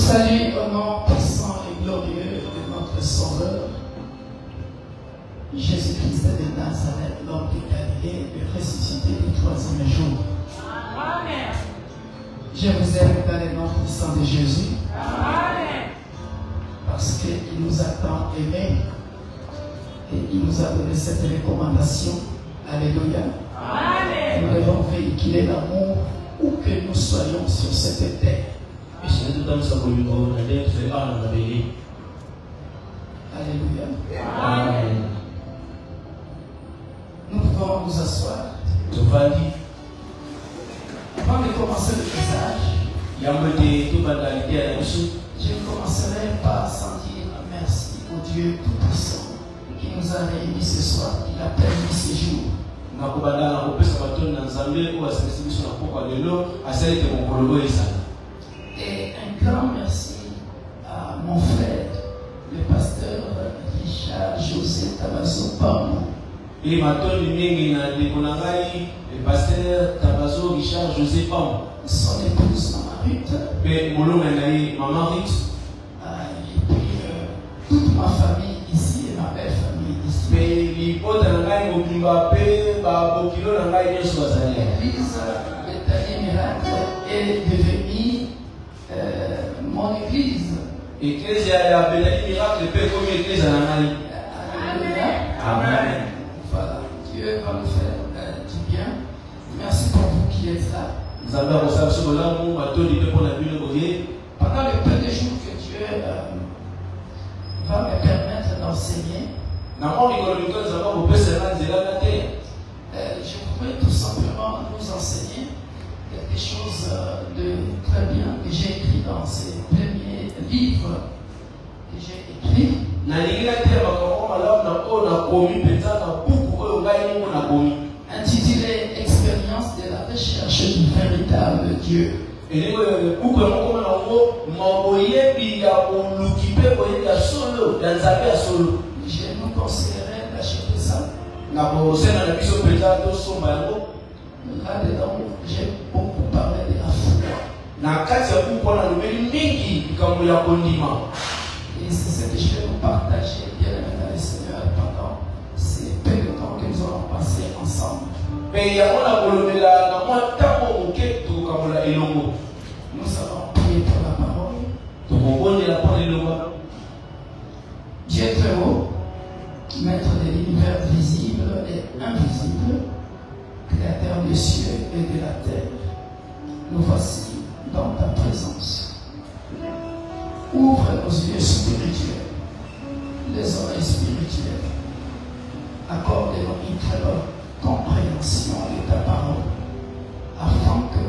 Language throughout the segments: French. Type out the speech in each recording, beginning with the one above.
salue au nom puissant et glorieux de notre Sauveur, Jésus-Christ de Nazareth, l'homme de Galilée, le ressuscité du troisième jour. Amen. Je vous aime dans le nom puissant de Jésus. Amen. Parce qu'il nous a tant aimés et il nous a donné cette recommandation. Alléluia. Amen. Nous devons véhiculer l'amour où que nous soyons sur cette terre. Alléluia. Amen. Nous pouvons nous asseoir. Avant de commencer le message, je commencerai par sans dire merci au Dieu Tout-Puissant qui nous a réunis ce soir, qui a permis ce jour. Et un grand merci à mon frère, le pasteur Richard José Tabazo Pamo. Et maintenant, le pasteur Tabazo Richard José Pamo. Son épouse Maman Ruth. Et puis toute ma famille ici et ma belle famille ici. L'église Bethany Miracle est devenue mon église. Amen. Voilà, Dieu va nous faire du bien. Merci pour vous qui êtes là. Pendant le peu de jours que Dieu va me permettre d'enseigner, je voudrais tout simplement nous enseigner quelque chose de très bien que j'ai écrit dans ces premiers livres que j'ai écrits. Intitulé Expérience de la recherche du véritable Dieu. Je nous conseillerais d'acheter ça. Là-dedans, j'ai beaucoup parlé de la foi. Et c'est ce que je vais vous partager, bien aimé dans le Seigneur, pendant ces peu de temps que nous allons passer ensemble. Nous allons prier pour la parole. Dieu très haut, maître de l'univers visible et invisible, créateur des cieux et de la terre, nous voici dans ta présence. Ouvre nos yeux spirituels, les oreilles spirituelles. Accorde-nous une très bonne compréhension de ta parole, afin que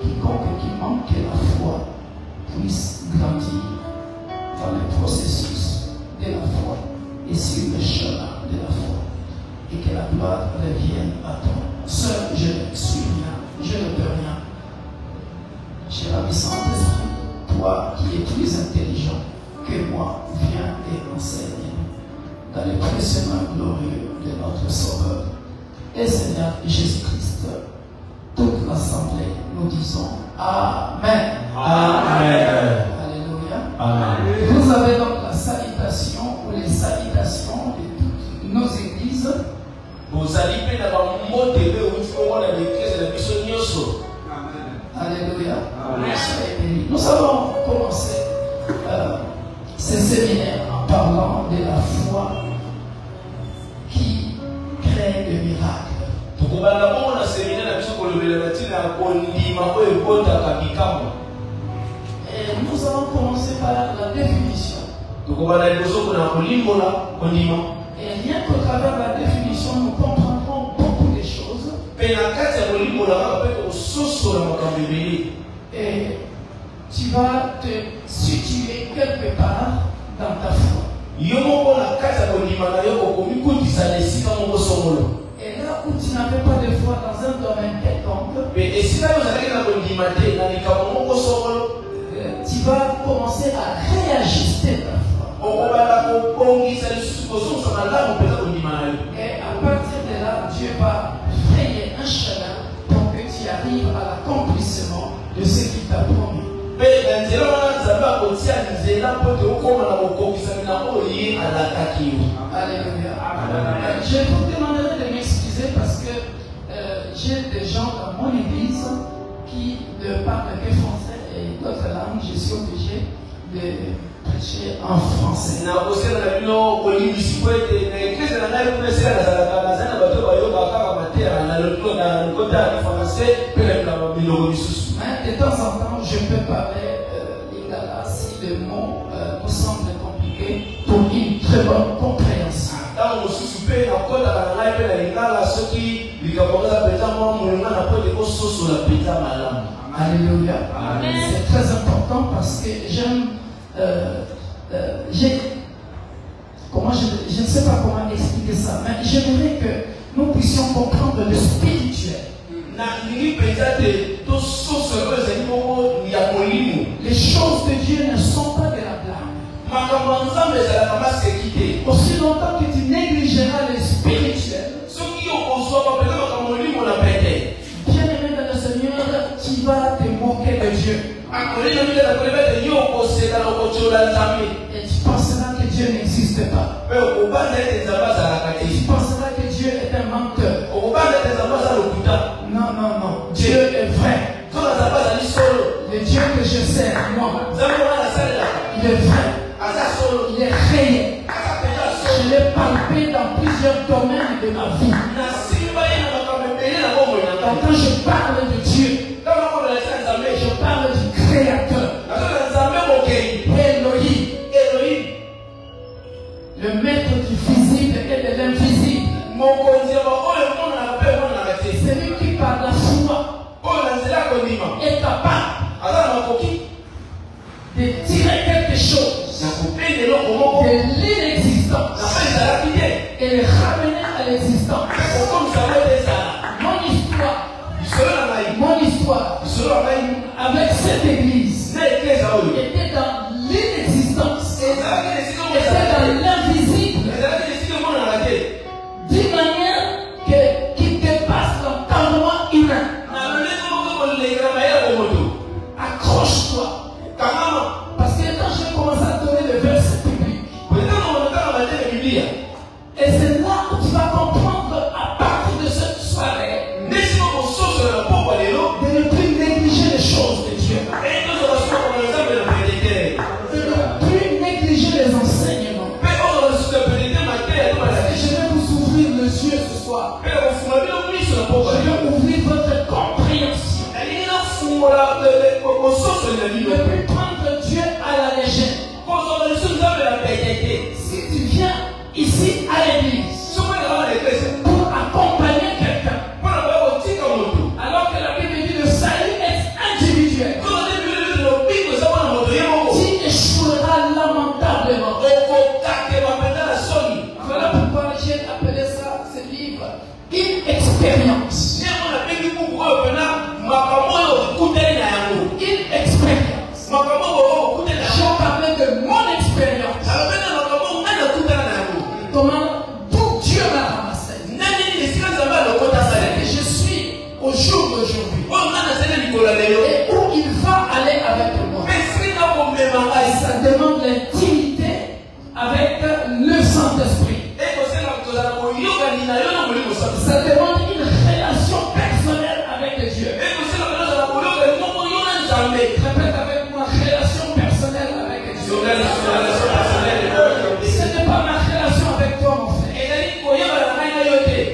quiconque qui manque la foi puisse grandir dans le processus de la foi et sur le chemin de la foi, et que la gloire revienne à toi. Seul je ne suis rien, je ne peux rien. Cher ami Saint-Esprit, toi qui es plus intelligent que moi, viens et enseigne dans les précieux mains glorieux de notre Sauveur et Seigneur Jésus-Christ. Toute l'assemblée, nous disons Amen. Amen. Alléluia. Amen. Vous avez donc la salutation ou les salutations de toutes nos églises. Alléluia. Amen. Nous allons commencer ce séminaire en parlant de la foi qui crée le miracle. Et nous allons commencer par la définition. Et rien qu'au travers de la définition, nous comprendrons beaucoup de choses. Et tu vas te situer quelque part dans ta foi. Et là où tu n'avais pas de foi dans un domaine quelconque, tu vas commencer à réajuster ta foi. Et à partir de là, Dieu va frayer un chemin pour que tu arrives à l'accomplissement de ce qu'il t'a promis. Je vous demanderai de m'excuser parce que j'ai des gens dans mon église qui ne parlent que français et d'autres langues. Je suis obligé de prêcher en français. Mais de temps en temps, je peux parler lingala si le mot nous semble compliqué pour une très bonne compréhension. Alléluia. C'est très important parce que j'aime. Je ne sais pas comment expliquer ça, mais j'aimerais que nous puissions comprendre le spirituel. Les choses de Dieu ne sont pas de la blague. Aussi longtemps que tu négligeras le spirituel, bien-aimé dans le Seigneur, tu vas te moquer de Dieu. Et tu penseras que Dieu n'existe pas. Et tu penseras que Dieu est un menteur. Non, non, non. Dieu est vrai. Le Dieu que je sers, moi, il est vrai. Il est réel. Je l'ai palpé dans plusieurs domaines de ma vie. Donc quand je parle de Dieu, je parle du Créateur. Elohim. Le maître du visible et de l'invisible. Celui qui par la foi est capable de tirer quelque chose de l'inexistence et le ramener à l'existence. Mon histoire avec cette église était dans l'inexistence, était dans l'invisible, d'une manière qui dépasse l'entendement humain. Accroche-toi. Parce que quand j'ai commencé à donner le verset public, et c'est là où tu vas comprendre à partir de cette soirée de ne plus négliger les choses de Dieu, de ne plus négliger les enseignements. Je vais vous ouvrir les yeux ce soir. Je vais ouvrir votre compréhension. Ne plus prendre Dieu à la légère. Si tu viens ici à l'église pour accompagner quelqu'un, alors que la Bible dit le salut est individuel, tu échoueras lamentablement. Voilà pourquoi j'ai appelé ça, ce livre, une expérience. Une expérience. Je parlais de mon expérience. Comment tout Dieu m'a ramassé. Et je suis au jour d'aujourd'hui. Et où il va aller avec moi. Ça demande l'intimité avec le Saint-Esprit. Ça demande une relation personnelle avec Dieu. Répète avec moi, relation personnelle avec Dieu. Ce n'est pas ma relation avec toi, mon frère.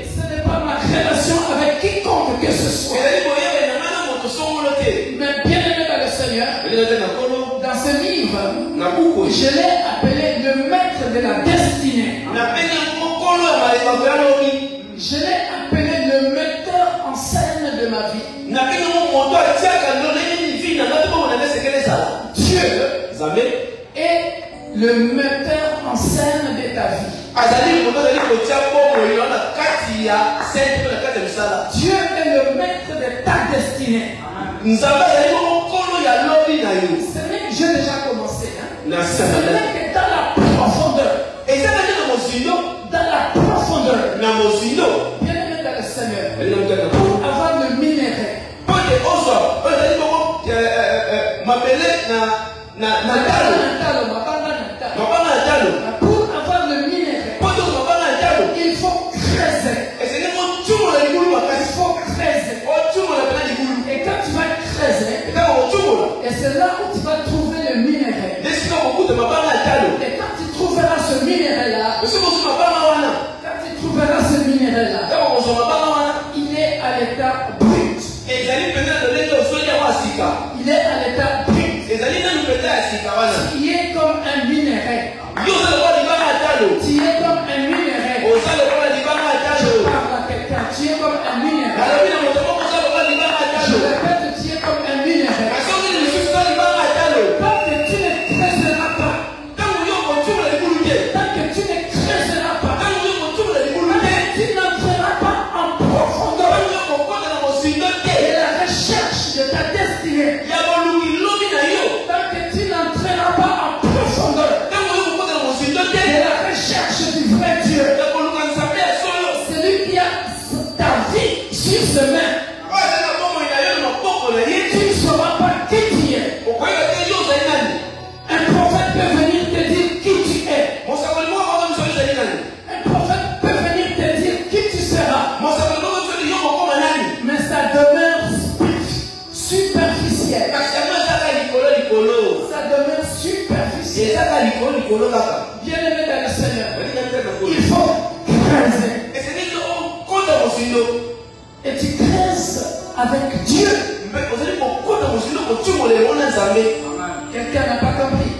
Ce n'est pas ma relation avec quiconque que ce soit. Mais bien aimé dans le Seigneur, dans ce livre, je l'ai appelé le maître de la destinée. Je l'ai appelé le metteur en scène de ma vie. Dieu est le metteur en scène de ta vie. Dieu est le maître de ta destinée. Ce n'est que j'ai déjà commencé. Ce n'est que dans la profondeur. Dans la profondeur. Bien aimé dans le Seigneur. Pour avoir le minerai. Pour avoir le minerai, il faut creuser. Il faut creuser. Et quand tu vas creuser, et c'est là où tu vas trouver le minerai. Et quand tu trouveras ce minerai-là, il est à l'état brut. Il est à l'état brut. Il est comme un minerai. Tu es comme un minerai. Je parle à quelqu'un. Tu es comme un minerai. Je répète, tu es comme un minerai. Tant que tu ne creuseras pas. Tant que tu ne creuseras pas. Tu n'entreras pas en profondeur de la recherche de ta destinée. Tant que tu n'entreras pas en profondeur de la recherche du vrai Dieu. Celui qui a ta vie sur ses mains. Tu ne sauras pas qui tu es. Un prophète peut venir te dire qui tu es. Un prophète peut venir te dire qui tu seras. Mais ça demeure superficiel. Ça demeure superficiel. Bien-aimé dans le Seigneur, il faut creuser. Et tu creuses avec Dieu. Quelqu'un n'a pas compris.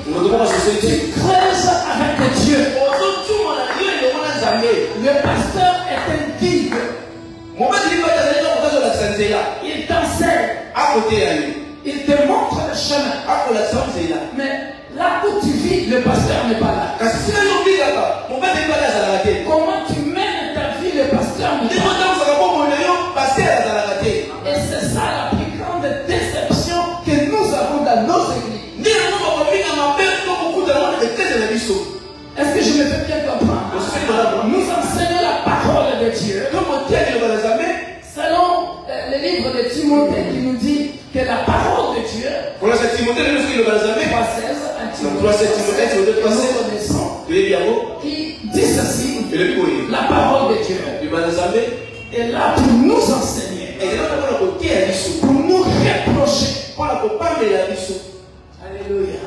Tu creuses avec Dieu. Le pasteur est un guide. Il t'enseigne. Il te montre le chemin. Mais là où tu vis, le pasteur n'est pas là. Comment tu mènes ta vie, le pasteur n'est pas là. Et c'est ça la plus grande déception que nous avons dans nos églises. Est-ce que je me fais bien comprendre? Nous enseignons la parole de Dieu. Selon le livre de Timothée qui nous dit que la parole de Dieu, 3:16, qui dit ceci, la parole de Dieu est là pour nous enseigner, pour nous reprocher. Alléluia.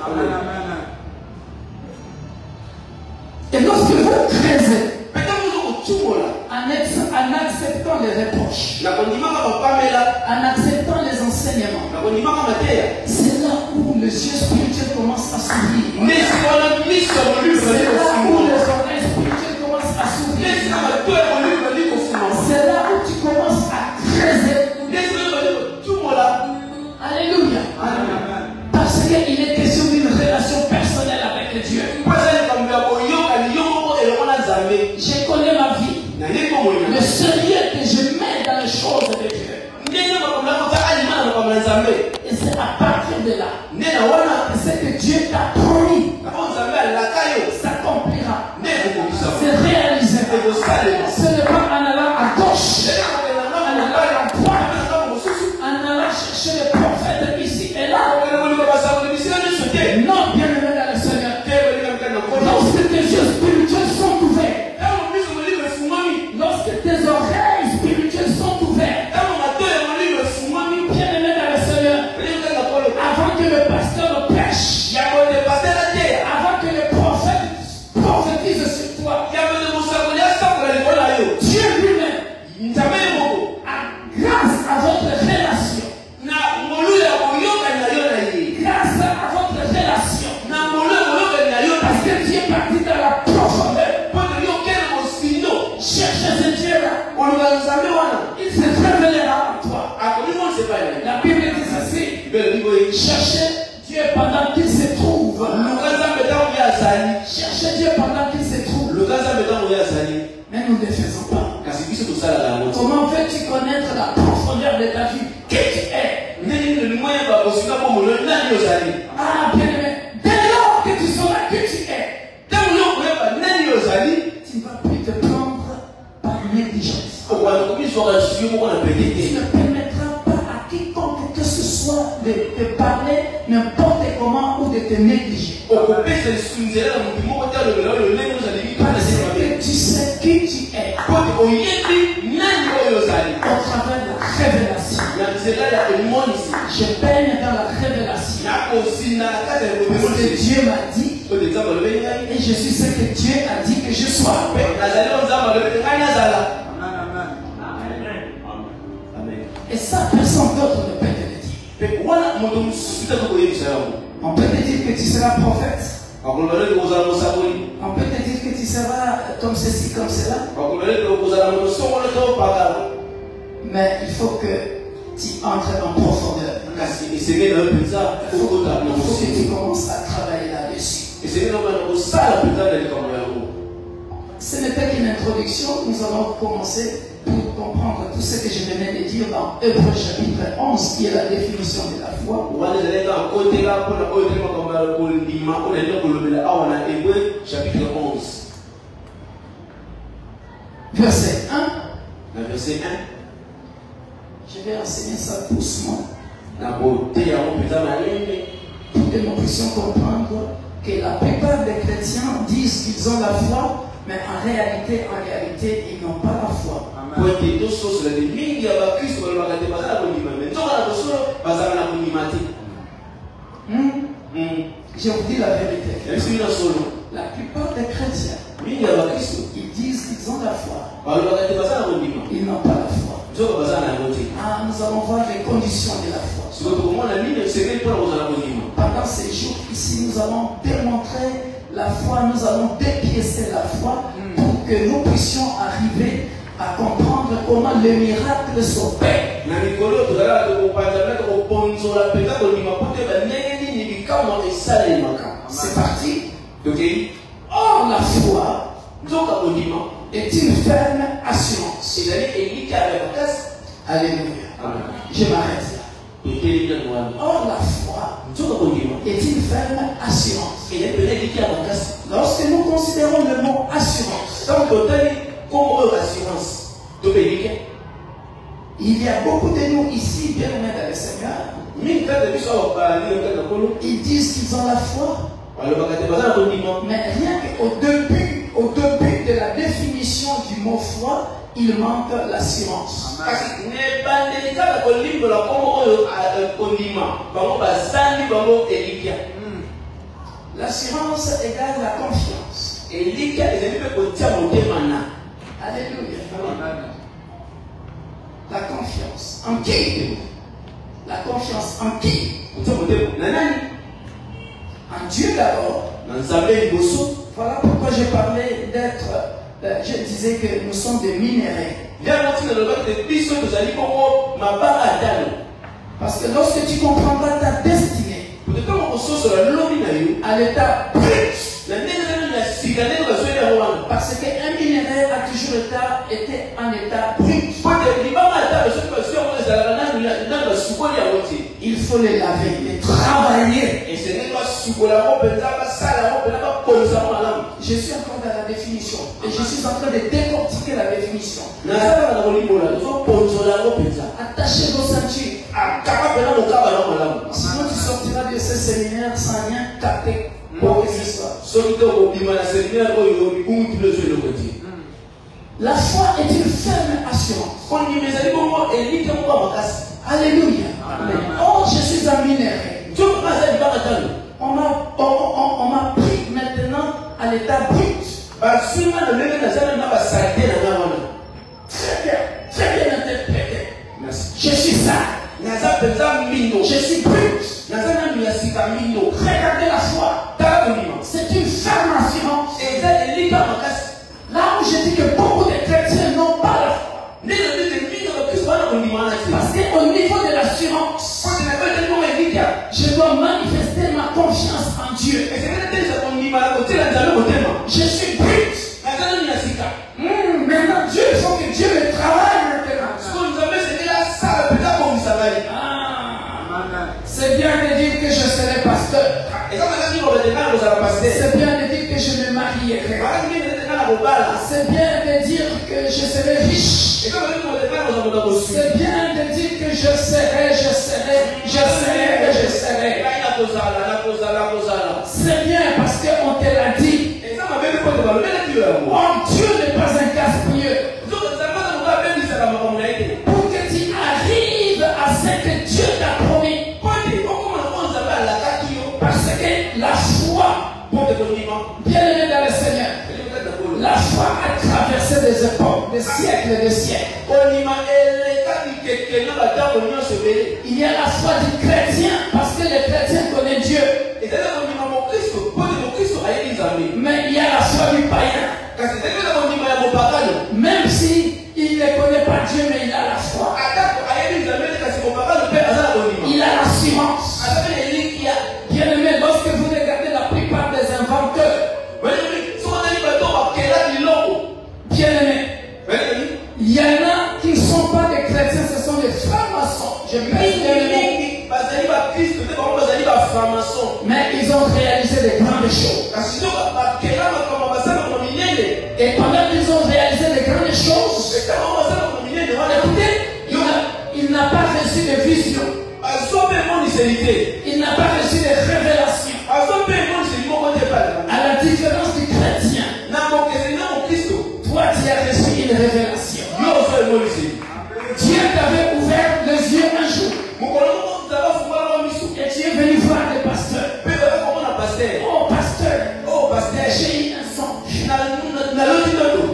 Et lorsque vous creusez, en acceptant les reproches, en acceptant les enseignements, c'est là où le yeux spirituel commence à s'ouvrir. C'est là où les oreilles spirituelles commencent à s'ouvrir. C'est là où tu commences à creuser. Alléluia. Parce qu'il est question d'une relation personnelle avec Dieu. Je connais ma vie. Le sérieux que je mets dans les choses de Dieu. Et c'est à partir de là que ce que Dieu t'a promis s'accomplira. C'est réalisé. Ce n'est pas en allant à gauche, en allant à droite, en allant chercher les prophètes ici et là. Non, bien aimé dans le Seigneur. Lorsque tes yeux spirituels sont ouverts, lorsque tes oreilles spirituelles sont ouvertes, bien aimé dans le Seigneur, avant que le pasteur prêche, avant que le prophète prophétise sur toi, Dieu lui-même, grâce à votre relation, grâce à votre relation, parce que Dieu est parti dans la profondeur, cherche ce Dieu-là, il se révélera à toi. La Bible dit ceci, cherchez Dieu pendant qu'il se trouve. Cherchez Dieu pendant qu'il se trouve. Mais nous ne le faisons pas. Comment veux-tu connaître la profondeur de ta vie? Qui tu es? Ah, bien aimé, dès lors que tu sauras qui tu es, tu ne vas plus te prendre par négligence. Tu ne permettras pas à quiconque que ce soit de te parler n'importe comment ou de te négliger. Parce que tu sais qui tu es. Au travers de la révélation. Je baigne dans la révélation. Parce que Dieu m'a dit. Et je suis ce que Dieu a dit que je sois. Et ça, personne d'autre ne peut te le dire. On peut te dire que tu seras prophète. On peut te dire que tu seras comme ceci, comme cela. Mais il faut que tu entres en profondeur. Il faut que tu commences à travailler là-dessus. Ce n'était qu'une introduction. Nous allons commencer pour comprendre tout ce que je venais de dire dans Hébreux chapitre 11, qui est la définition de la foi. Chapitre 11. Verset 1. Verset 1. Je vais enseigner ça doucement. Pour que nous puissions comprendre que la plupart des chrétiens disent qu'ils ont la foi, mais en réalité, ils n'ont pas la foi. Je vous dis la vérité. La plupart des chrétiens, ils disent qu'ils ont la foi. Ils n'ont pas la foi. Nous allons voir les conditions de la foi. Pendant ces jours ici, nous allons démontrer la foi, nous allons dépiécer la foi pour que nous puissions arriver à comprendre comment le miracle s'opère. C'est parti. Or, la foi est une ferme assurance. Alléluia. Je m'arrête là. Or, la foi est une ferme assurance. Lorsque nous considérons le mot assurance, il y a beaucoup de nous ici, bien aimés dans le Seigneur. Ils disent qu'ils ont la foi. Mais rien qu'au début de la définition du mot foi, il manque l'assurance. L'assurance égale la confiance. Alléluia. La confiance. En qui? La confiance en qui? En Dieu d'abord. Voilà pourquoi j'ai parlé d'être. Je disais que nous sommes des minéraux. Parce que lorsque tu comprendras ta destinée à l'état brut, parce qu'un minéral a toujours été en état brut. Il faut les laver, les travailler. Je suis encore dans la définition. Et je suis en train de décortiquer la définition. Attachez vos ceintures. Sinon tu sortiras de ce séminaire sans rien capter. La foi est une ferme assurance. Alléluia. Or, je suis un minéral. On m'a pris maintenant à l'état brut. Très bien interprété. Je suis ça. Je suis brut. Regardez la foi. C'est une ferme assurance. Là où je dis que beaucoup de chrétiens n'ont pas la foi. Parce qu'au niveau de l'assurance, je dois manifester ma confiance en Dieu. Je suis brut. Maintenant, Dieu, il faut que Dieu me travaille maintenant. C'est bien de dire que je serai pasteur. C'est bien de dire que je me marierai. C'est bien de dire que je serai riche. C'est bien de dire que je serai. C'est bien parce qu'on te l'a dit. Oh, Dieu n'est pas un gaspilleur. Pour que tu arrives à ce que Dieu t'a promis. Parce que la foi, bien aimé dans le Seigneur, la foi a traversé des époques, des siècles et des siècles. Il y a la foi du chrétien, parce que le chrétien connaît Dieu. Mais il y a la foi du païen. Même si il ne connaît pas Dieu, mais il a la foi. Il a l'assurance. Bien aimé, lorsque vous regardez la plupart des inventeurs, bien aimé, il y en a qui ne sont pas des chrétiens, ce sont des francs-maçons. Je mais ils ont réalisé de grandes choses. Et pendant qu'ils ont réalisé de grandes choses, écoutez, il n'a pas reçu de vision. Il n'a pas reçu de révélation. À la différence du chrétien, toi tu as reçu une révélation. Dieu t'avait ouvert les yeux un jour. Et tu es venu voir le pasteur. Oh pasteur, j'ai eu un songe.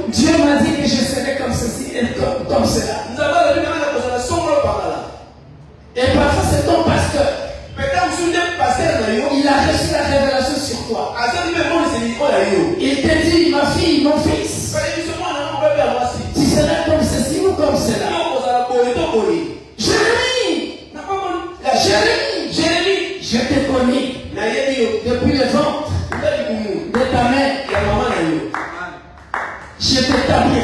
Dieu m'a dit que je serais comme ceci et comme cela. Et parfois c'est ton pasteur. Il a reçu la révélation sur toi. Il te dit, ma fille, mon fils, tu seras comme ceci ou comme cela. Jérémie, je t'ai connu depuis le ventre de ta mère. Je t'ai établi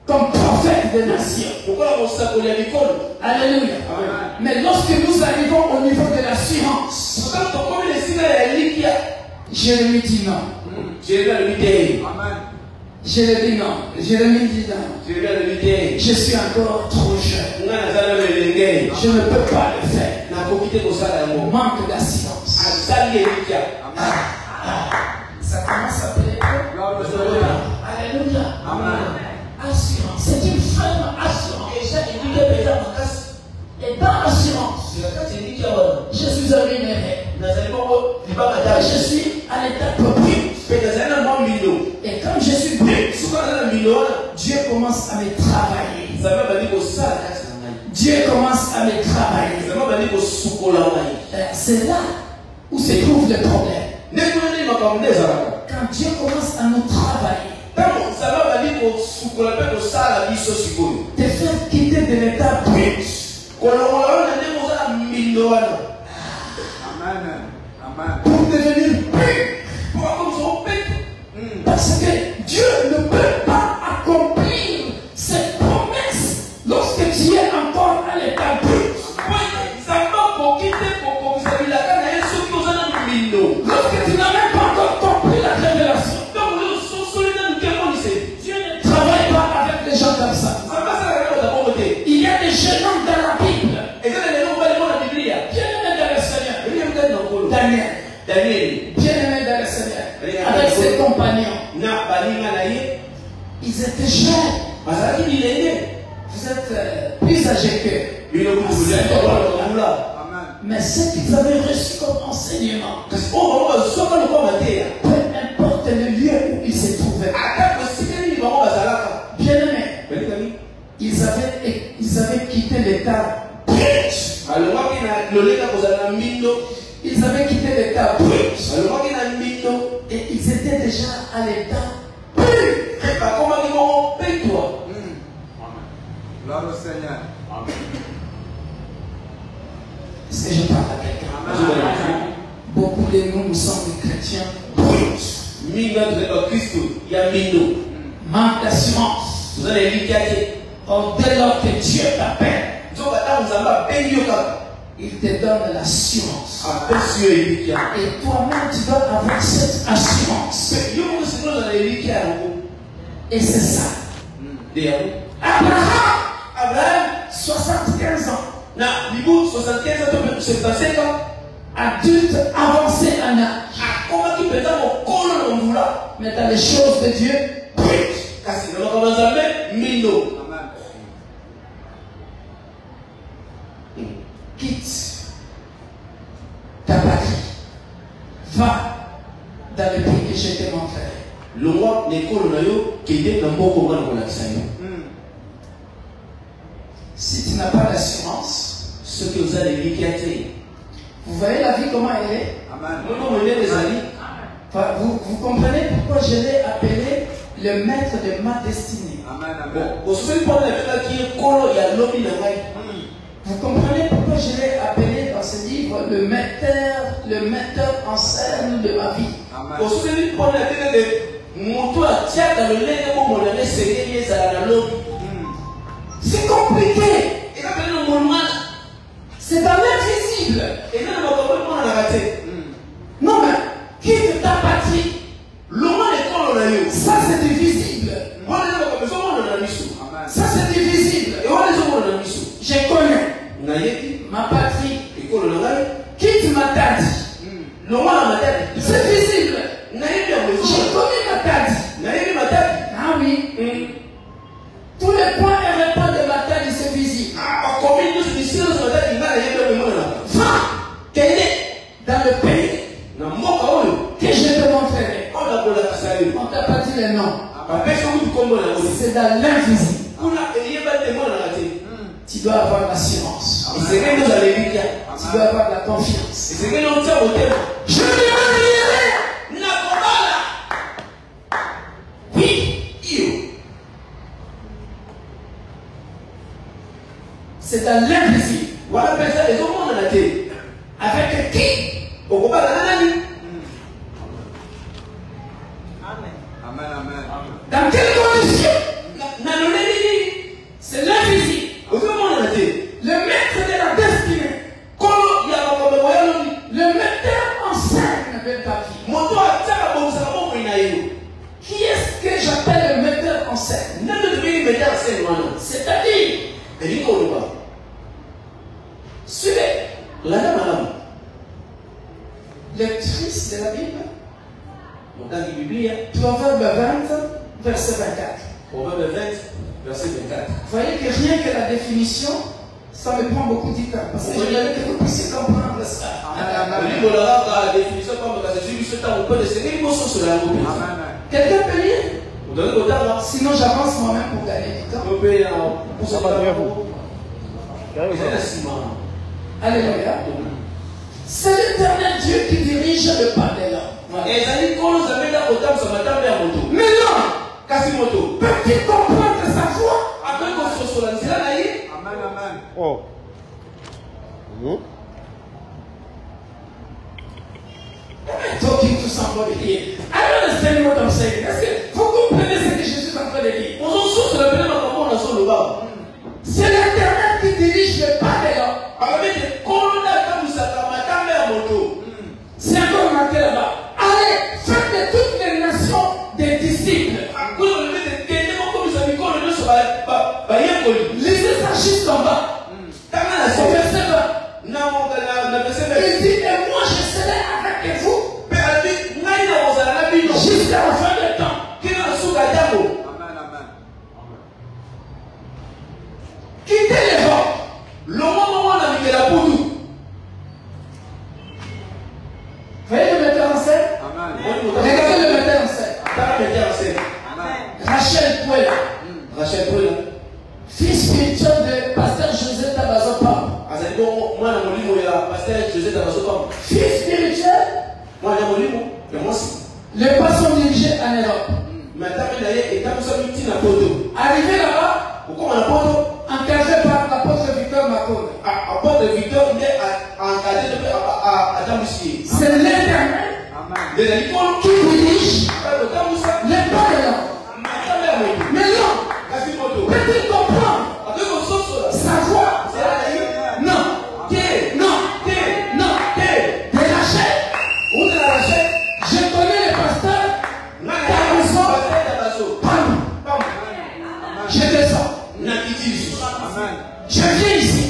comme prophète des nations. Alléluia. Mais lorsque nous arrivons au niveau de l'assurance, Jérémie dit non. Jérémie dit non. Jérémie dit non. Je suis encore trop jeune. Je ne peux pas le faire. Manque d'assurance. Ça commence à plaire. Alléluia. Assurance. C'est une ferme assurance. Et dans l'assurance, je suis rémunéré. Je suis à l'état brut. Et comme je suis brut, Dieu commence à me travailler. Dieu commence à me travailler. C'est là où se trouve le problème. Quand Dieu commence à nous travailler, te faire quitter de l'état brut. Pour devenir brut. Parce que Dieu ne peut pas accomplir cette promesse lorsque tu es encore à l'état brut. Lorsque tu n'as même pas encore compris la révélation. Dieu ne travaille pas avec les gens comme ça. Il y a des jeunes hommes dans la Bible. Bien aimé dans le Seigneur. Daniel. Bien aimé dans le Seigneur. Avec ses compagnons. Ils étaient jeunes. Vous êtes plus âgés qu'eux. Mais ce qu'ils avaient reçu comme enseignement, peu importe le lieu où ils se trouvaient, bien aimé, ils avaient quitté l'état brut. Ils avaient quitté l'état brut. Et ils étaient déjà à l'état brut. Gloire au Seigneur. Est-ce que je parle à quelqu'un? Beaucoup de nous sommes des chrétiens bruts. Manque d'assurance. Or, dès lors que Dieu t'appelle, il te donne l'assurance. Et toi-même, tu dois avoir cette assurance. Et c'est ça. Abraham, 75 ans. Na Bibu 75 75 ans. Adulte avancé en âge. Comment tu peux dire mon col on voula? Mais dans les choses de Dieu, Preach. Kasi na commence à mettre mino. quitte ta patrie. Va dans le pays que je te montrerai. Le roi l'école na yo qui est dans beaucoup moins dans la salle. Si tu n'as pas d'assurance, Ce que vous allez liquider. vous voyez la vie comment elle est? Vous comprenez pourquoi je l'ai appelé le maître de ma destinée. Vous comprenez pourquoi je l'ai appelé dans ce livre le metteur en scène de ma vie. C'est compliqué. C'est dans l'invisible. Non mais, quitte ta patrie. Ça c'est du visible. Ça c'est du visible. Je connais ma patrie. Quitte ma tête. C'est visible. Je connais ma tête. Ah oui. Tous les points et repas de ma tête, c'est visible. Va dans le pays que je te montrerai. On t'a pas dit les noms. C'est dans l'invisible. Tu dois avoir l'assurance. Tu dois avoir la confiance. Je lui réveillerai. Oui. C'est dans l'invisible. Avec qui? Dans quelles conditions? C'est l'invisible. Le maître de la destinée. Le metteur en scène de ta vie. Qui est-ce que j'appelle le metteur en scène? C'est-à-dire, suivez lectrice de la Bible. Proverbe 20, verset 24. Proverbe 20, verset 24. Vous voyez que rien que la définition, ça me prend beaucoup de temps. Parce que je voulais que vous puissiez comprendre ça. Quelqu'un peut lire? Sinon j'avance moi-même pour gagner du temps. Alléluia. C'est l'Éternel Dieu qui dirige le pas de l'homme. Mais non, peut-il comprendre sa voix? Oh. Talking to somebody here. I don't understand what I'm saying. Est-ce que vous comprenez ce que je suis en train de dire? C'est l'Éternel qui dirige le pas de l'homme. C'est encore marqué là-bas. Allez, faites de toutes les nations des disciples. Lisez ça juste en bas. Au verset 20. Il dit, et moi je serai avec vous jusqu'à la fin du temps. Quittez les bords. Voyez le metteur en scène? Regardez le metteur en scène. Rachel Pouella. Fils spirituel de pasteur José Tabazo Pam. Fils spirituel. Les pas sont dirigés en Europe. Arrivé là-bas, encadré par l'apôtre Victor Makonde. C'est l'Éternel qui dirige les pas de l'homme. Mais non, peut-il comprendre sa voix? Non. De Rachel. Je connais les pasteurs. Je descends. Je viens ici.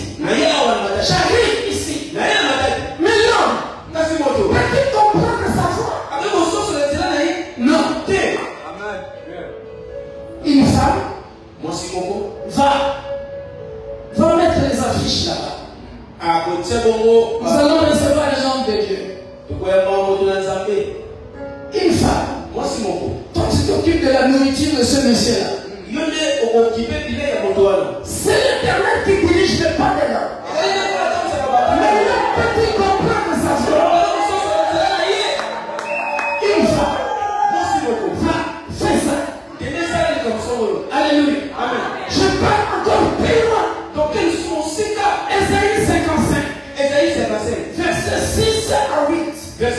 Une femme. Toi, tu t'occupes de la nourriture de ce monsieur-là. C'est l'Éternel qui dirige le pas de l'homme. Mais l'homme peut-il comprendre sa voix? Une femme. Fais ça. Alléluia. Amen. Je parle encore plus loin. Ésaïe 55. Verset 6 à 8. La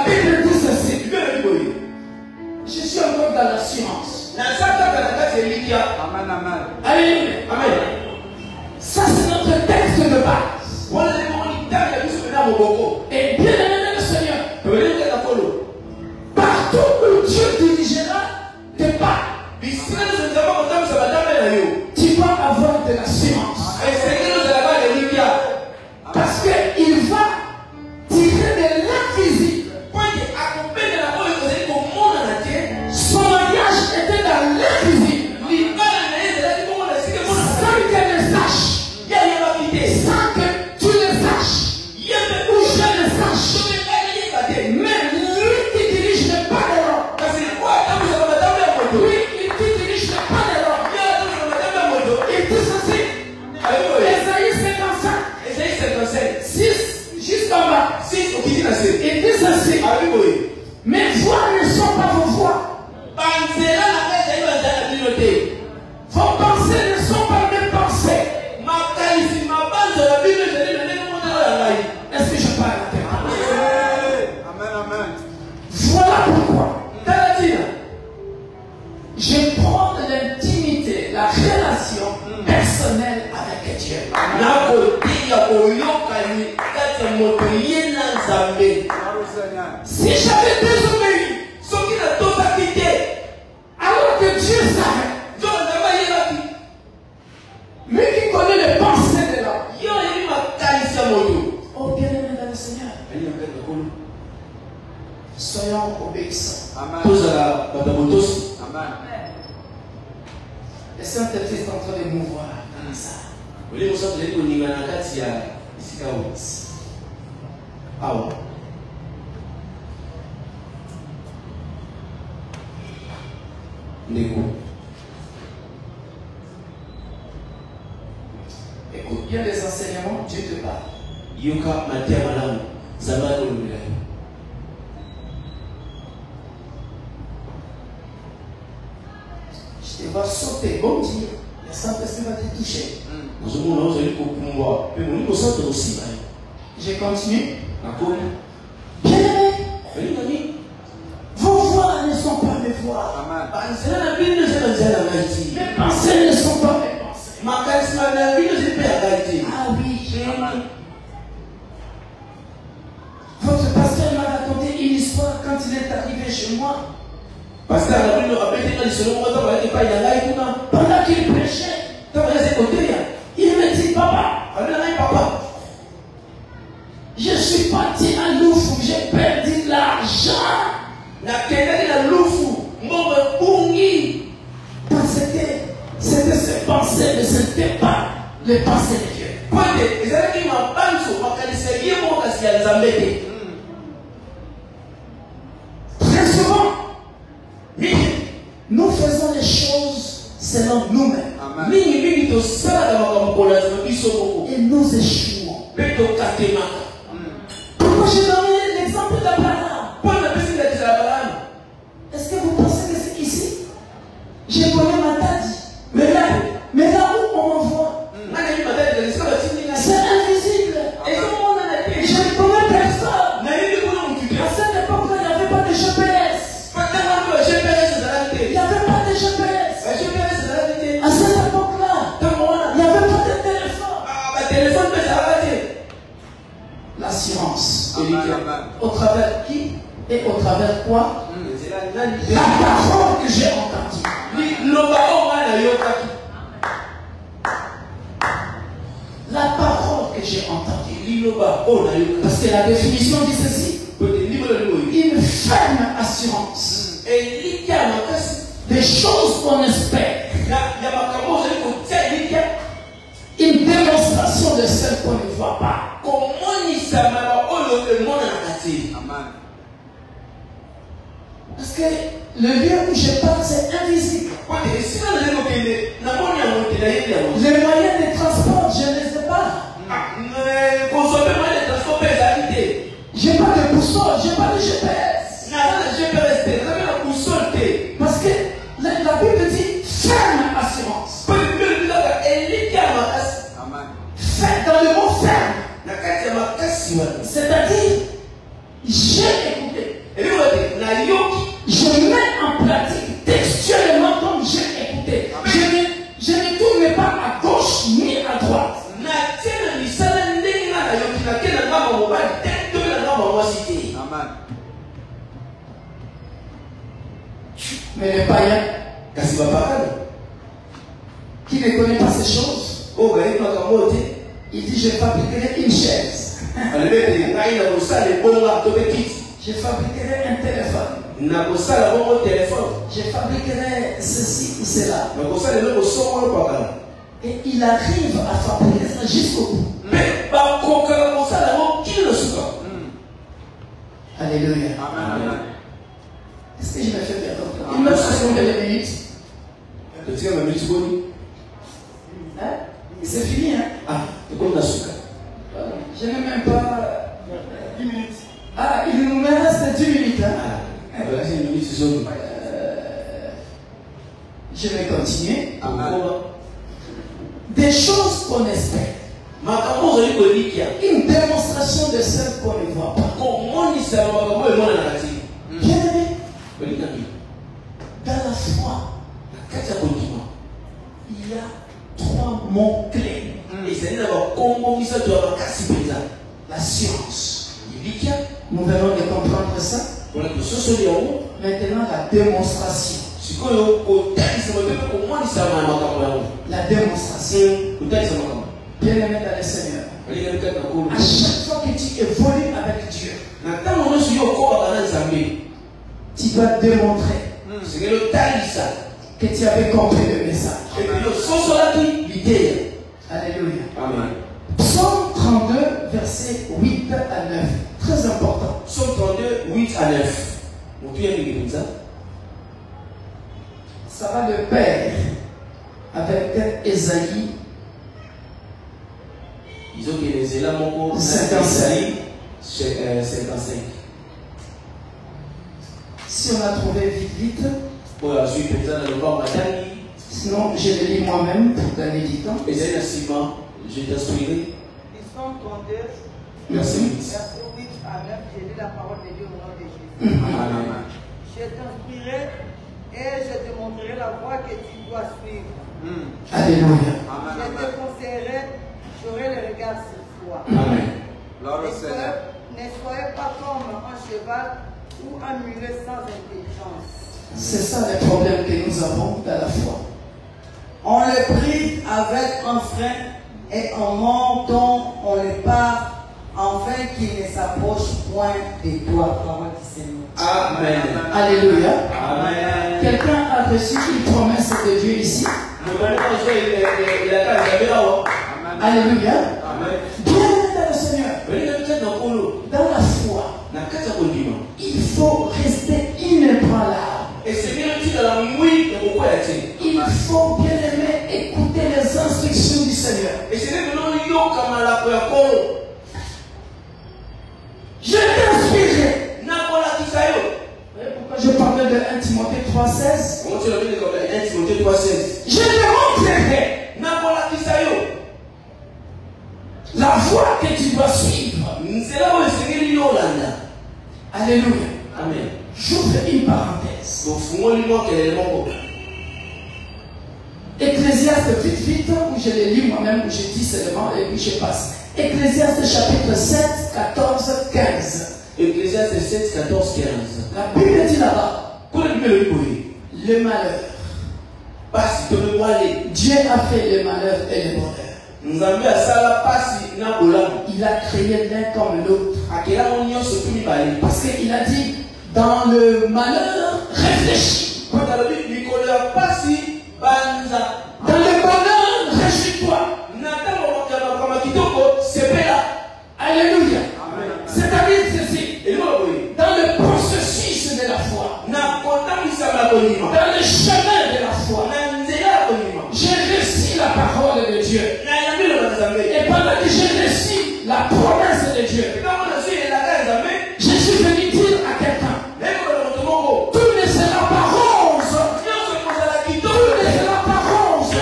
Bible dit ceci. Je suis encore dans l'assurance. Amen, amen. Alléluia. Amen. Ça, c'est notre texte de base. Et bien aimé le Seigneur, partout où Dieu dirigera tes pas, tu vas avoir de l'assurance. Parce qu'il va tirer de l'invisible. Son mariage était dans l'invisible. Sans qu'elle le sache. Sans que tu le saches. Ou je le sache. Mais lui qui dirige le pas de l'homme. Lui qui dirige le pas de l'homme. Il dit ceci. Ésaïe 55. 6 jusqu'en bas. Il dit ceci. Mes voix ne sont pas vos voix. Vos pensées ne sont pas mes pensées. Est-ce que je parle à terre? Amen, amen. Voilà pourquoi je prends l'intimité, la relation personnelle avec Dieu. Si j'avais désobéi, alors que Dieu savait, lui qui connaît les pensées de l'homme. Oh bien-aimé dans le Seigneur, soyons obéissants. Amen. Amen. Le Saint-Esprit est en train de mouvoir dans ça. Écoute bien les enseignements, Dieu te parle. Je te vois sauter, bon Dieu. Le Saint-Esprit va te toucher. Je continue. Bien-aimé, vos voix ne sont pas mes voix. Amen. Mes pensées ne sont pas mes pensées. Ah oui. Amen. Votre pasteur m'a raconté une histoire quand il est arrivé chez moi. Pendant qu'il prêchait, il me dit, papa, je suis parti à Loufou, j'ai perdu de l'argent. Parce que c'était ses pensées, mais ce n'était pas les pensées de Dieu. Très souvent, nous faisons les choses selon nous-mêmes. Amen. Et nous échouons. Pourquoi j'ai donné l'exemple d'Abraham? Est-ce que vous pensez que c'est ici? J'ai donné ma tête. Mais là où on m'envoie, c'est invisible. Et je ne connais personne. À cette époque-là, il n'y avait pas de GPS. Il n'y avait pas de GPS. À cette époque-là, il n'y avait pas de téléphone. L'assurance. Au travers qui et au travers quoi? La parole que j'ai entendue. La parole que j'ai entendue. Parce que la définition dit ceci. Une ferme assurance. Des choses qu'on espère. Une démonstration de celles qu'on ne voit pas. Parce que le lieu où je parle, c'est invisible. Les moyens de transport, je ne les ai pas. J'ai pas de boussole, j'ai pas de GPS. Parce que la Bible dit ferme assurance. Dans le mot ferme. C'est-à-dire, j'ai écouté. Je mets en pratique textuellement comme j'ai écouté. Je ne tourne pas à gauche ni à droite. Mais les païens qui ne connaissent pas ces choses, il dit je fabriquerai une chaise. Je fabriquerai un téléphone. Je fabriquerai ceci ou cela. Et il arrive à fabriquer ça jusqu'au bout. Alléluia. Est-ce que je me fais bien comprendre? Il me reste combien de minutes? Hein? C'est fini, hein? Je n'ai même pas 10 minutes. Ah, il nous reste 10 minutes, hein? Je vais continuer. Des choses qu'on espère. Une démonstration de celles qu'on ne voit pas. Bien aimé, dans la foi, il y a 3 mots clés. La science. Nous venons de comprendre ça. Maintenant, la démonstration. La démonstration. Bien aimé dans le Seigneur. À chaque fois que tu évolues avec Dieu, tu dois démontrer que tu avais compris le message. Alléluia. Amen. Psaume 32, versets 8 à 9. Très important. Psaume 32, 8 à 9. Ça va de pair avec Ésaïe 55. Si on a trouvé vite. Sinon, je le lis moi-même pour gagner du temps. Je t'instruirai. Psaume 32, Verset 8. verset 8 à 9, j'ai lu la parole de Dieu au nom de Jésus. Amen. Je t'instruirai et je te montrerai la voie que tu dois suivre. Alléluia. Je te conseillerai, j'aurai le regard sur toi. Amen. Ne soyez pas comme un cheval ou un mulet sans intelligence. C'est ça le problème que nous avons dans la foi. On le prie avec un frein et en montant, on le part afin qu'il ne s'approche point de toi. Parole du Seigneur. Amen. Alléluia. Amen. Quelqu'un a reçu une promesse de Dieu ici. Alléluia. Bien dans le Seigneur. Dans la foi, il faut rester inébranlable. Il faut bien aimer écouter les instructions du Seigneur. Je t'inspirerai. Pourquoi je parlais de 1 Timothée 3,16? Je te montrerai la voie que tu dois suivre. Alléluia. Amen. J'ouvre une parenthèse. Ecclésiaste vite, où je le lis moi-même, où je dis seulement, et puis je passe. Ecclésiaste chapitre 7, 14, 15. Ecclésiaste 7, 14, 15. La Bible dit là-bas, le malheur. Dieu a fait le malheur et le bonheur. Il a créé l'un comme l'autre. Parce qu'il a dit, dans le malheur, réfléchis. Dans le bonheur, réjouis-toi. Alléluia. C'est-à-dire ceci. Dans le chemin de la foi, j'ai reçu la parole de Dieu. Et pendant que j'ai reçu la promesse de Dieu, je suis venu dire à quelqu'un, tout ne sera pas rose. Tout ne sera pas rose.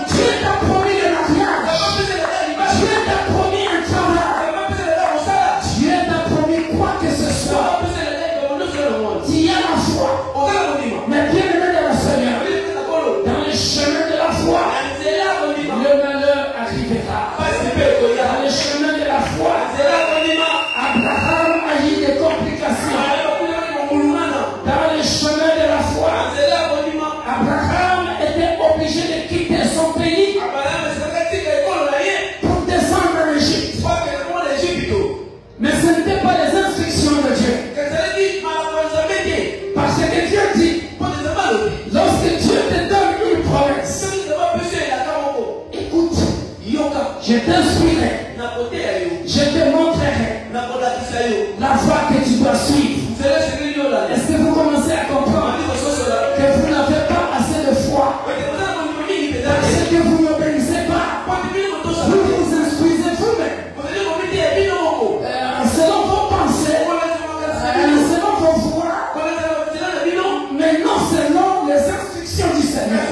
Dieu t'a promis le mariage. Dieu t'a promis un travail. Dieu t'a promis quoi que ce soit. Tu as la foi. Mais bien aimé de la Seigneur, dans le chemin de la foi, le malheur arrivera. Dans le chemin de la foi, Abraham a eu des complications. Dans le chemin de la foi, Abraham était obligé de quitter son pays pour descendre en Égypte. Mais ce n'était pas les instructions de Dieu. Parce que Dieu dit, lorsque Dieu te donne une promesse, écoute, je t'instruirai, je te montrerai la voie que tu dois suivre. Est-ce que vous commencez à comprendre que vous n'avez pas assez de foi? Parce que vous n'obéissez pas. Vous vous instruisez vous-même. Selon vos pensées, selon vos voies, mais non selon les instructions du Seigneur.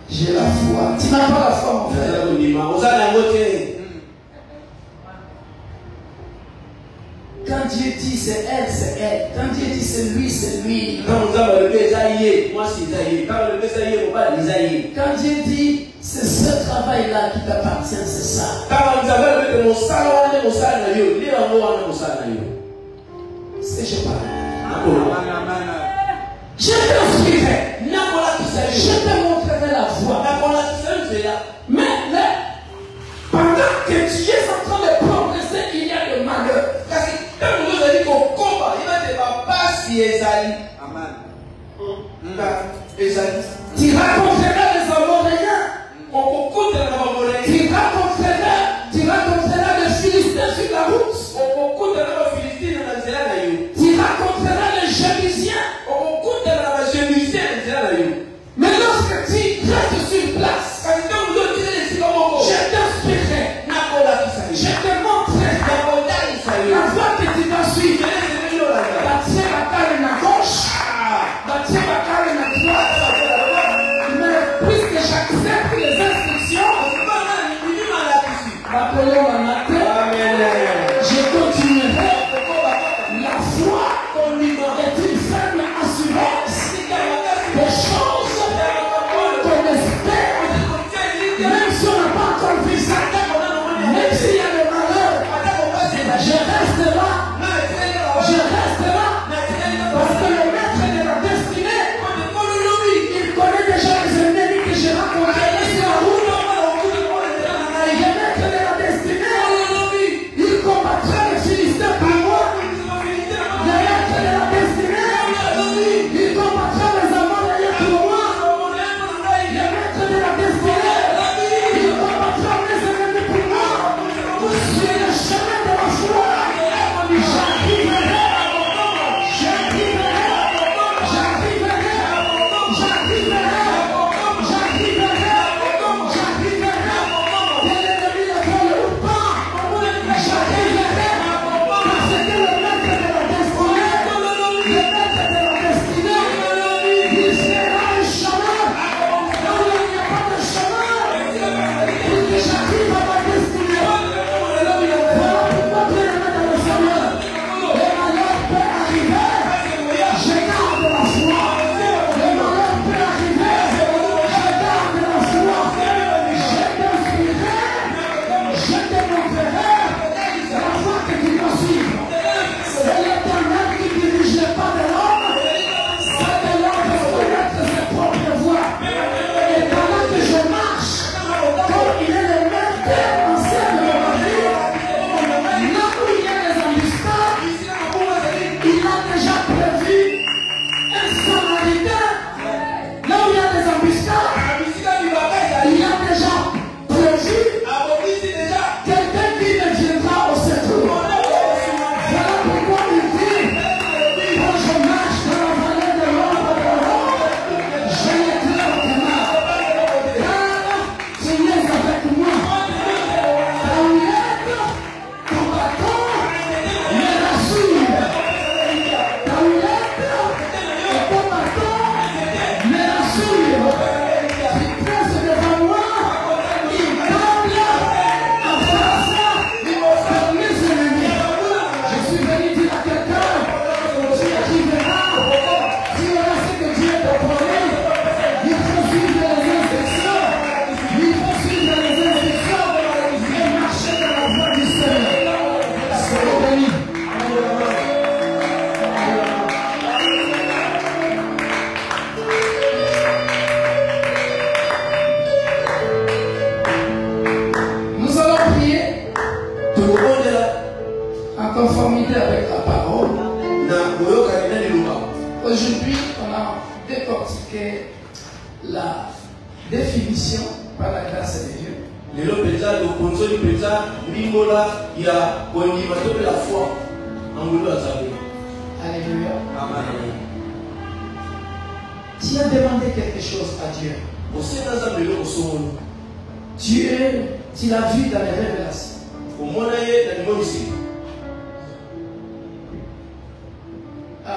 J'ai la foi. Tu n'as pas la foi, mon frère. Quand Dieu dit c'est elle, c'est elle. Quand Dieu dit c'est lui, c'est lui. Quand Dieu dit c'est ce travail-là qui t'appartient, c'est ça. C'est je parle. Je t'instruirai. Je te montrerai la voie. Mais là, pendant que tu es en train de progresser, il y a le malheur. Tu rencontreras les Amoréens. Tu rencontreras les Philistins sur la route. Tu rencontreras les Jébusiens. Mais lorsque tu restes sur place, je t'inspirerai. Je te montrerai la voie que tu dois suivre. Bâtir la carne à gauche, bâtir la carne à droite. Mais puisque j'accepte les instructions, appelons la matin, je continuerai. La foi est une ferme assurance des choses qu'on espère, même si on n'a pas encore vu ça, même s'il y a le malheur, je reste là. Je reste là parce que le maître de la destinée, il connaît déjà les ennemis que j'ai rencontrés sur la route. Le maître de la destinée, il combattra les Philistins pour moi. Le maître de la destinée, il combattra les Amoréens pour moi. Le maître de la destinée, il combattra les ennemis pour moi. Sur le chemin de la foi. conformité avec la parole, aujourd'hui, on a décortiqué la définition par la grâce de Dieu. Alléluia. Amen. Tu as demandé quelque chose à Dieu. Dieu, tu l'as vu dans les révélations. 1,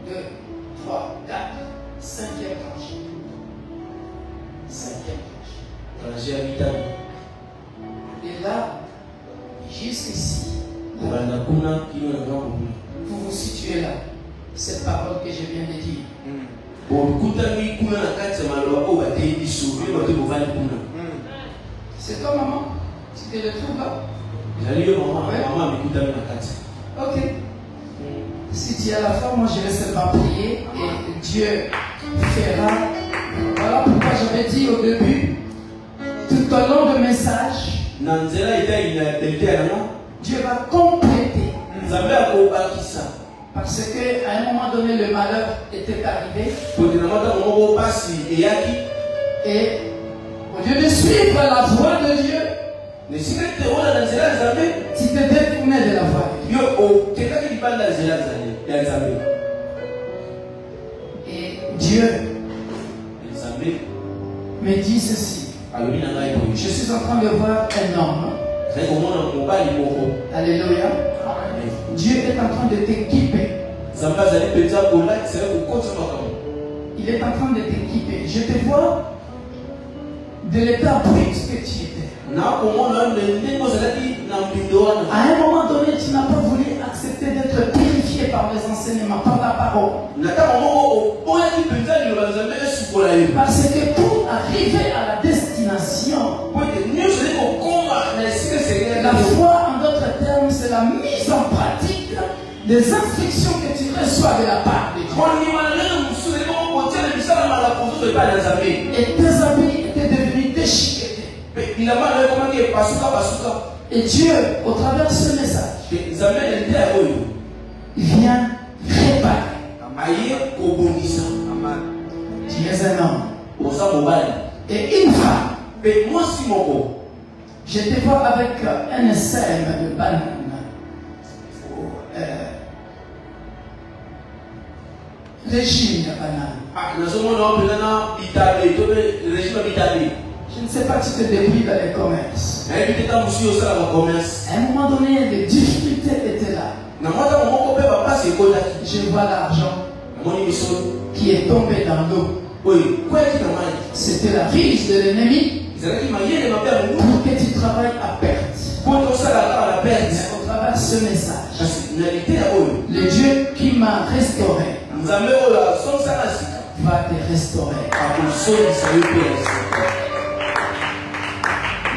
2, 3, 4, 5e ange. 5e ange. Et là, jusqu'ici, vous vous situez là. Cette parole que je viens de dire. C'est toi, maman? Tu te retrouves là? Ok. Si tu as la foi, moi je vais seulement prier et Dieu fera. Voilà pourquoi j'avais dit au début, tout au long du message, Dieu va compléter. Parce qu'à un moment donné, le malheur était arrivé. Et au lieu de suivre la voie de Dieu, tu te détournais de la voie de Dieu. Et Dieu me dit ceci. Je suis en train de voir un homme. Alléluia. Dieu est en train de t'équiper. Il est en train de t'équiper. Je te vois de l'état brut que tu étais. À un moment donné, tu n'as pas voulu accepter d'être purifié par les enseignements, par la parole. Parce que pour arriver à la destination, la foi, en d'autres termes, c'est la mise en pratique des instructions que tu reçois de la part de Dieu. Et tes habits étaient devenus déchiquetés. Et Dieu, au travers de ce message, vient réparer. Tu es un homme et une femme. Je te vois avec un sème de banane. Régime de banane. Je ne sais pas si tu te débrouilles dans les commerces. À un moment donné, les difficultés étaient là. Je vois l'argent qui est tombé dans l'eau. C'était la ruse de l'ennemi pour que tu travailles à perte. Mais au travers de ce message, le Dieu qui m'a restauré va te restaurer.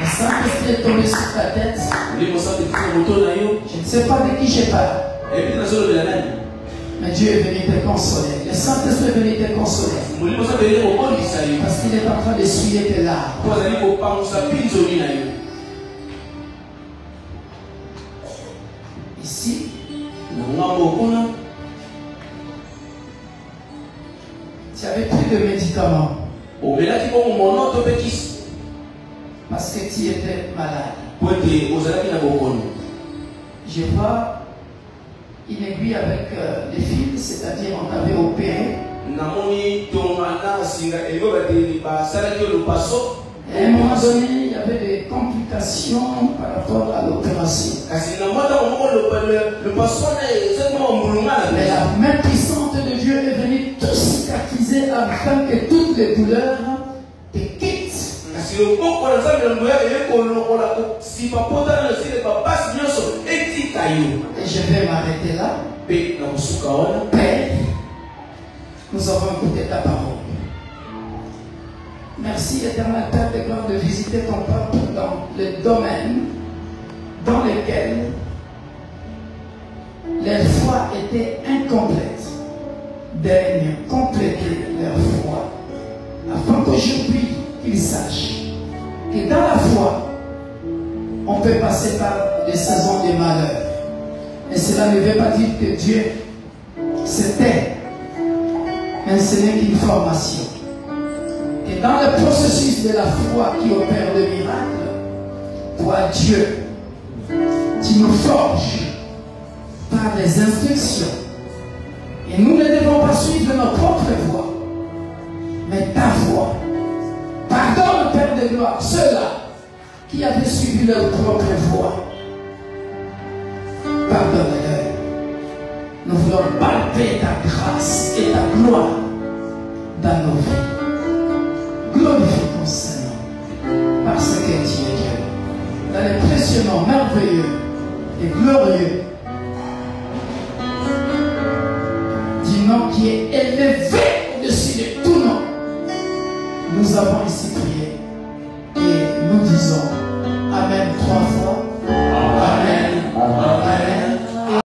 Le Saint-Esprit est tombé sur ta tête. Je ne sais pas de qui je parle. Mais Dieu est venu te consoler. Le Saint-Esprit est venu te consoler. Parce qu'il est en train d'essuyer tes larmes. Ici, tu n'avais plus de médicaments. Parce que tu étais malade. Je vois une aiguille avec des fils, c'est-à-dire on t'avait opéré. À un moment donné, il y avait des complications par rapport à l'opération. Mais la main puissante de Dieu est venue tout cicatriser afin que toutes les douleurs te quittent. Et je vais m'arrêter là. Père, nous avons écouté ta parole. Merci, éternel Père de gloire, de visiter ton peuple dans le domaine dans lequel leur foi était incomplète. Daigne compléter leur foi, afin qu'aujourd'hui ils sachent que dans la foi, on peut passer par des saisons de malheur. Mais cela ne veut pas dire que Dieu c'était. Mais ce n'est qu'une formation. Et dans le processus de la foi qui opère le miracle, toi Dieu, tu nous forges par des instructions. Et nous ne devons pas suivre nos propres voies, mais ta voie. Pardonne, Père de gloire, ceux-là qui avaient suivi leur propre voie. Pardonne-leur. Nous voulons palper ta grâce et ta gloire dans nos vies. Glorifie ton Seigneur, parce que tu es Dieu. Dans les précieux noms merveilleux et glorieux du nom qui est élevé au-dessus de tout nom, nous avons ici